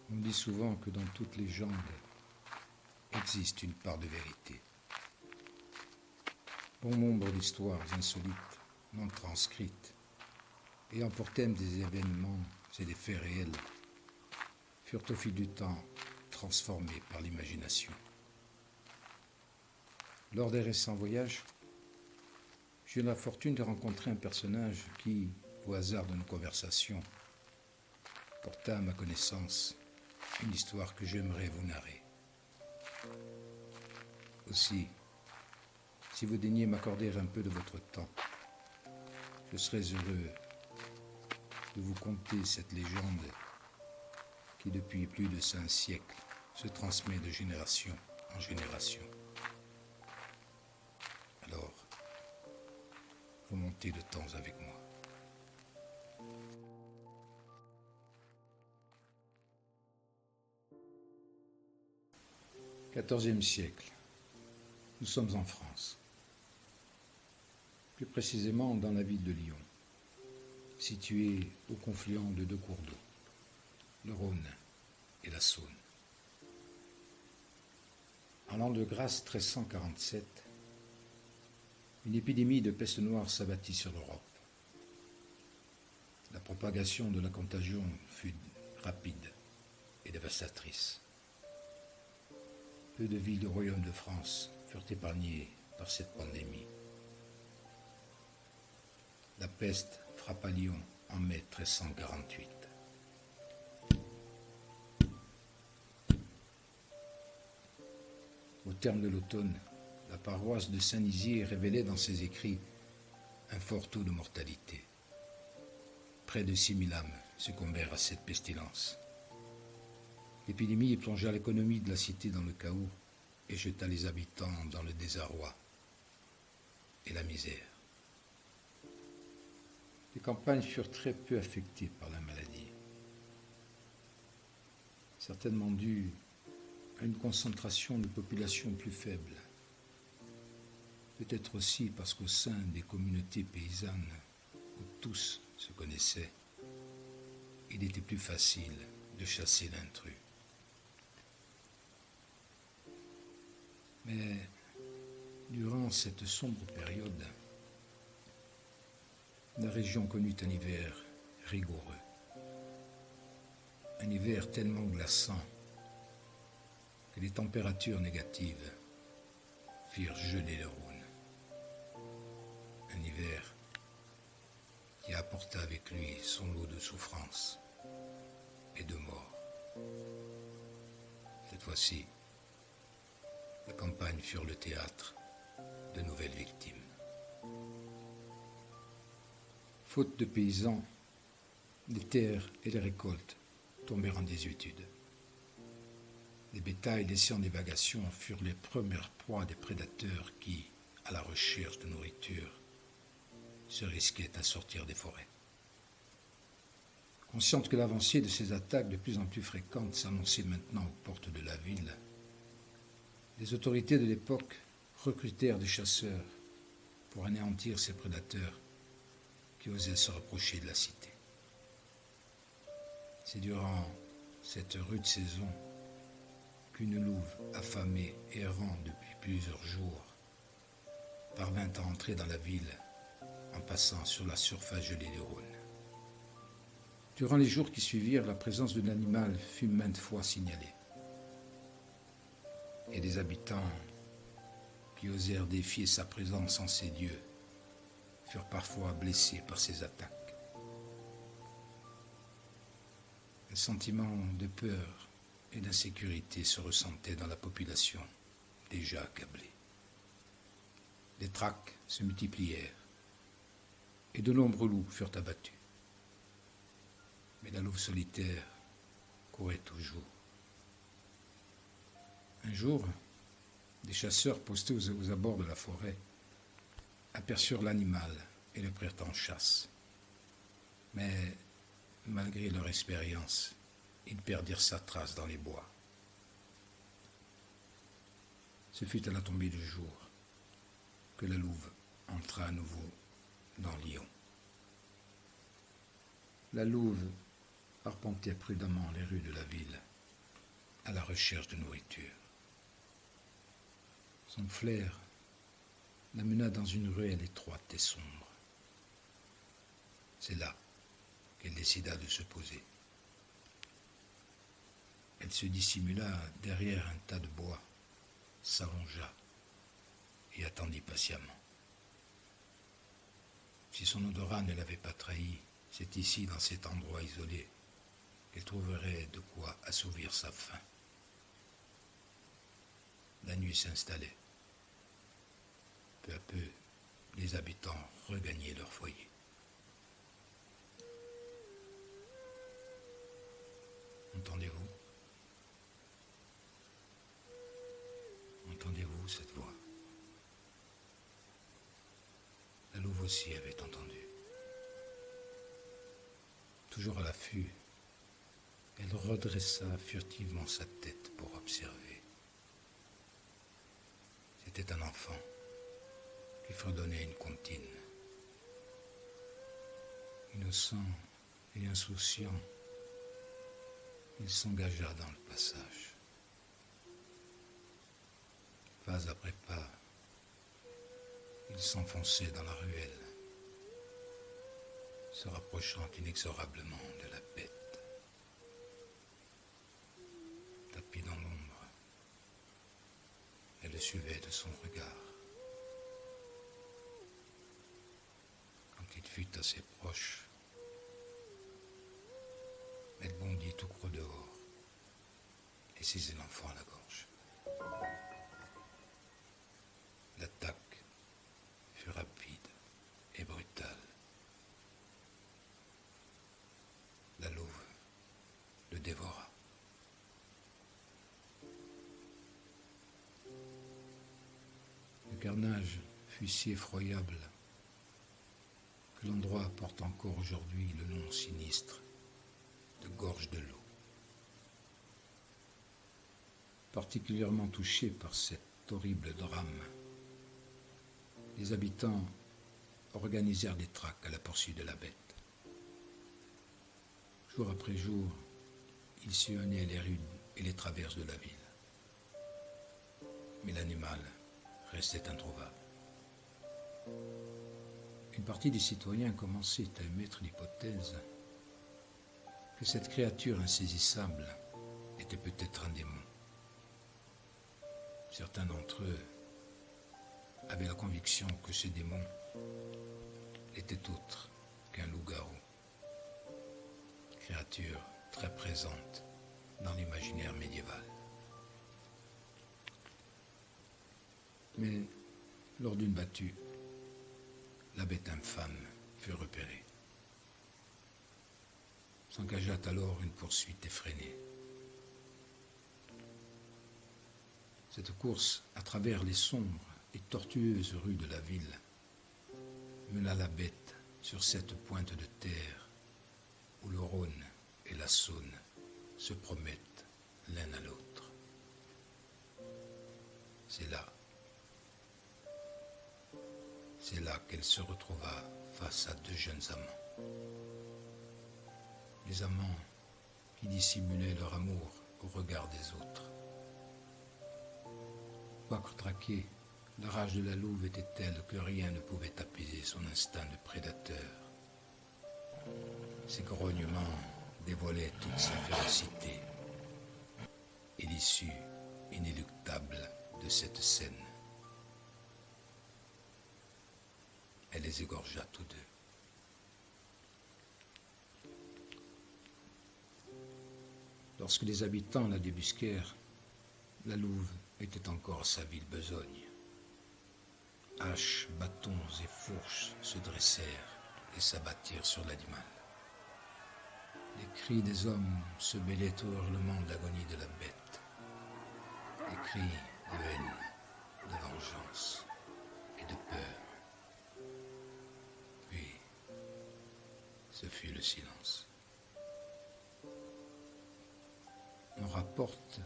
On dit souvent que dans toute légende existe une part de vérité. Bon nombre d'histoires insolites, non transcrites, ayant pour thème des événements et des faits réels, furent au fil du temps transformés par l'imagination. Lors des récents voyages, j'ai eu la fortune de rencontrer un personnage qui, au hasard de nos conversations, porta à ma connaissance une histoire que j'aimerais vous narrer. Aussi, si vous daignez m'accorder un peu de votre temps, je serais heureux de vous conter cette légende qui, depuis plus de 5 siècles, se transmet de génération en génération. Alors, remontez le temps avec moi. XIVe siècle. Nous sommes en France. Plus précisément dans la ville de Lyon, située au confluent de 2 cours d'eau, le Rhône et la Saône. En l'an de grâce 1347, une épidémie de peste noire s'abattit sur l'Europe. La propagation de la contagion fut rapide et dévastatrice. Peu de villes du royaume de France furent épargnées par cette pandémie. La peste frappa Lyon en mai 1348. Au terme de l'automne, la paroisse de Saint-Nizier révélait dans ses écrits un fort taux de mortalité. Près de 6000 âmes succombèrent à cette pestilence. L'épidémie plongea l'économie de la cité dans le chaos et jeta les habitants dans le désarroi et la misère. Les campagnes furent très peu affectées par la maladie, certainement due à une concentration de population plus faible. Peut-être aussi parce qu'au sein des communautés paysannes où tous se connaissaient, il était plus facile de chasser l'intrus. Mais durant cette sombre période, la région connut un hiver rigoureux, un hiver tellement glaçant que les températures négatives firent geler le Rhône. Un hiver qui apporta avec lui son lot de souffrances et de morts. Cette fois-ci, les campagnes furent le théâtre de nouvelles victimes. Faute de paysans, les terres et les récoltes tombèrent en désuétude. Les bétails laissés en divagation furent les premières proies des prédateurs qui, à la recherche de nourriture, se risquaient à sortir des forêts. Consciente que l'avancée de ces attaques de plus en plus fréquentes s'annonçait maintenant aux portes de la ville, les autorités de l'époque recrutèrent des chasseurs pour anéantir ces prédateurs qui osaient se rapprocher de la cité. C'est durant cette rude saison qu'une louve affamée et errant depuis plusieurs jours parvint à entrer dans la ville en passant sur la surface gelée du Rhône. Durant les jours qui suivirent, la présence de l'animal fut maintes fois signalée. Et les habitants qui osèrent défier sa présence en ces lieux furent parfois blessés par ses attaques. Un sentiment de peur et d'insécurité se ressentait dans la population déjà accablée. Les traques se multiplièrent et de nombreux loups furent abattus. Mais la louve solitaire courait toujours. Un jour, des chasseurs postés aux abords de la forêt aperçurent l'animal et le prirent en chasse. Mais, malgré leur expérience, ils perdirent sa trace dans les bois. Ce fut à la tombée du jour que la louve entra à nouveau dans Lyon. La louve arpentait prudemment les rues de la ville à la recherche de nourriture. Son flair l'amena dans une ruelle étroite et sombre. C'est là qu'elle décida de se poser. Elle se dissimula derrière un tas de bois, s'allongea et attendit patiemment. Si son odorat ne l'avait pas trahi, c'est ici, dans cet endroit isolé, qu'elle trouverait de quoi assouvir sa faim. La nuit s'installait. Peu à peu, les habitants regagnaient leur foyer. Entendez-vous? Entendez-vous cette voix? La louve aussi avait entendu. Toujours à l'affût, elle redressa furtivement sa tête pour observer. C'était un enfant qui fredonnait une comptine. Innocent et insouciant, il s'engagea dans le passage. Pas après pas, il s'enfonçait dans la ruelle, se rapprochant inexorablement de la bête. Tapie dans l'ombre, elle le suivait de son regard. Quand il fut assez proche, elle bondit tout gros dehors et saisit l'enfant à la gorge. L'attaque fut rapide et brutale. La louve le dévora. Le carnage fut si effroyable que l'endroit porte encore aujourd'hui le nom sinistre de Gorge de l'eau. Particulièrement touchés par cet horrible drame, les habitants organisèrent des traques à la poursuite de la bête. Jour après jour, ils sillonnaient les rues et les traverses de la ville. Mais l'animal restait introuvable. Une partie des citoyens commençait à émettre l'hypothèse que cette créature insaisissable était peut-être un démon. Certains d'entre eux avaient la conviction que ce démon était autre qu'un loup-garou, créature très présente dans l'imaginaire médiéval. Mais lors d'une battue, la bête infâme fut repérée. S'engagea alors une poursuite effrénée. Cette course à travers les sombres et tortueuses rues de la ville mena la bête sur cette pointe de terre où le Rhône et la Saône se promettent l'un à l'autre. C'est là qu'elle se retrouva face à deux jeunes amants. Les amants qui dissimulaient leur amour au regard des autres. Quoique traquée, la rage de la louve était telle que rien ne pouvait apaiser son instinct de prédateur. Ses grognements dévoilaient toute sa férocité et l'issue inéluctable de cette scène. Elle les égorgea tous deux. Lorsque les habitants la débusquèrent, la louve était encore à sa ville besogne. Haches, bâtons et fourches se dressèrent et s'abattirent sur l'animal. Les cris des hommes se mêlaient au hurlement de l'agonie de la bête. Des cris de haine, de vengeance et de peur. Puis, ce fut le silence. On rapporte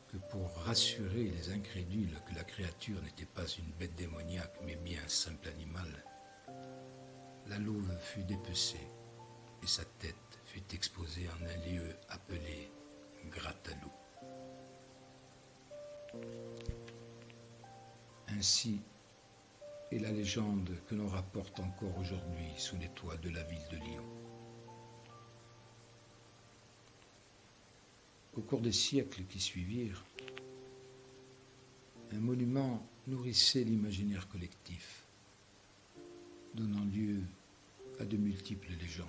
que pour rassurer les incrédules que la créature n'était pas une bête démoniaque mais bien un simple animal, la louve fut dépecée et sa tête fut exposée en un lieu appelé Gratte-à-loup. Ainsi est la légende que l'on rapporte encore aujourd'hui sous les toits de la ville de Lyon. Au cours des siècles qui suivirent, un monument nourrissait l'imaginaire collectif, donnant lieu à de multiples légendes.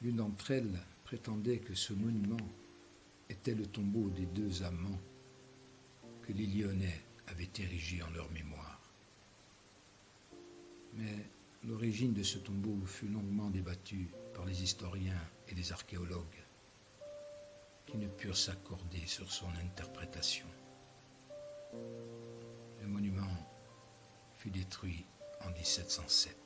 L'une d'entre elles prétendait que ce monument était le tombeau des deux amants que les Lyonnais avaient érigés en leur mémoire. Mais l'origine de ce tombeau fut longuement débattue par les historiens et les archéologues, qui ne purent s'accorder sur son interprétation. Le monument fut détruit en 1707.